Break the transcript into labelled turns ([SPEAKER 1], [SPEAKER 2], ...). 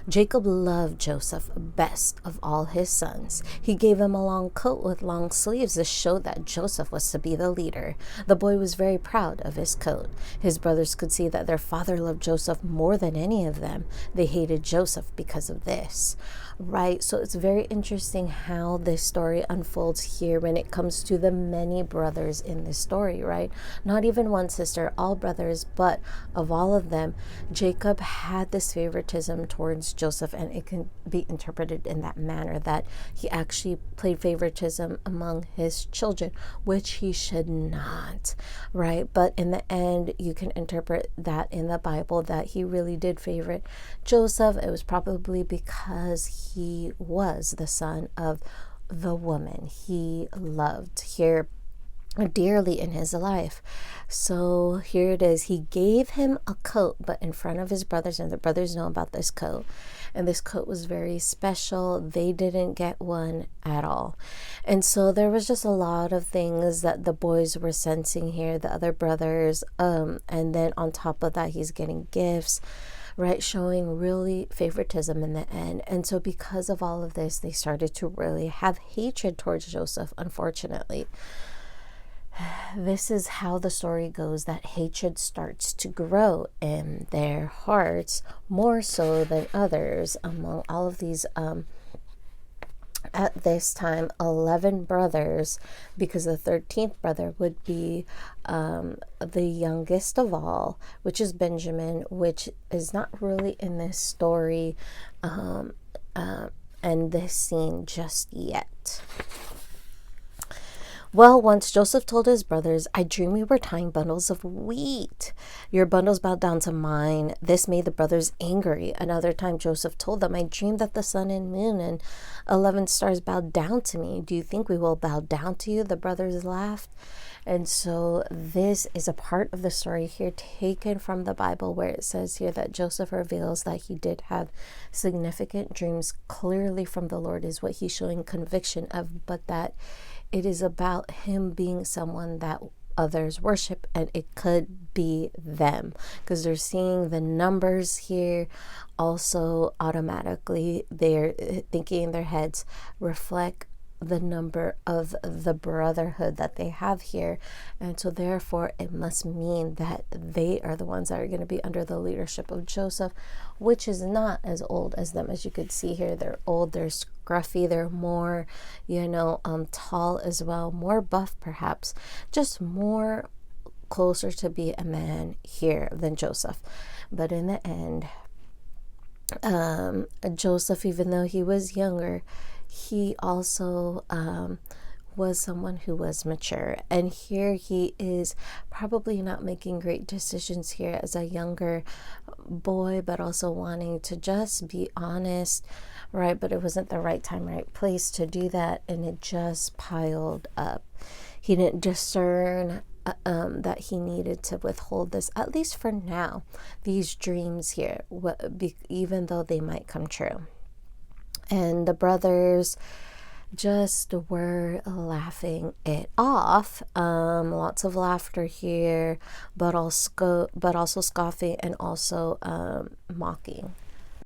[SPEAKER 1] Jacob loved Joseph best of all his sons. He gave him a long coat with long sleeves to show that Joseph was to be the leader. The boy was very proud of his coat. His brothers could see that their father loved Joseph more than any of them. They hated Joseph because of this. Right, so it's very interesting how this story unfolds here when it comes to the many brothers in this story, right? Not even one sister, all brothers, but of all of them, Jacob had this favoritism towards Joseph, and it can be interpreted in that manner that he actually played favoritism among his children, which he should not, right? But in the end, you can interpret that in the Bible that he really did favorite Joseph. It was probably because he was the son of the woman he loved here dearly in his life. So here it is. He gave him a coat, but in front of his brothers, and the brothers know about this coat. And this coat was very special. They didn't get one at all. And so there was just a lot of things that the boys were sensing here, the other brothers. And then on top of that, he's getting gifts, right, showing really favoritism in the end. And so because of all of this, they started to really have hatred towards Joseph, unfortunately. This is how the story goes, that hatred starts to grow in their hearts more so than others. Among all of these at this time 11 brothers, because the 13th brother would be the youngest of all, which is Benjamin, which is not really in this story and this scene just yet. Well, once Joseph told his brothers, "I dreamed we were tying bundles of wheat. Your bundles bowed down to mine." This made the brothers angry. Another time Joseph told them, "I dreamed that the sun and moon and 11 stars bowed down to me. Do you think we will bow down to you?" The brothers laughed. And so this is a part of the story here taken from the Bible, where it says here that Joseph reveals that he did have significant dreams clearly from the Lord, is what he's showing conviction of, but that it is about him being someone that others worship, and it could be them, because they're seeing the numbers here. Also, automatically, they're thinking in their heads reflect the number of the brotherhood that they have here. And so therefore it must mean that they are the ones that are going to be under the leadership of Joseph, which is not as old as them. As you could see here, they're old, they're scruffy, they're more, tall as well, more buff perhaps, just more closer to be a man here than Joseph. But in the end, Joseph, even though he was younger, he also was someone who was mature. And here he is probably not making great decisions here as a younger boy, but also wanting to just be honest, right? But it wasn't the right time, right place to do that. And it just piled up. He didn't discern that he needed to withhold this, at least for now, these dreams here, even though they might come true. And the brothers just were laughing it off. Lots of laughter here, but also scoffing and also mocking.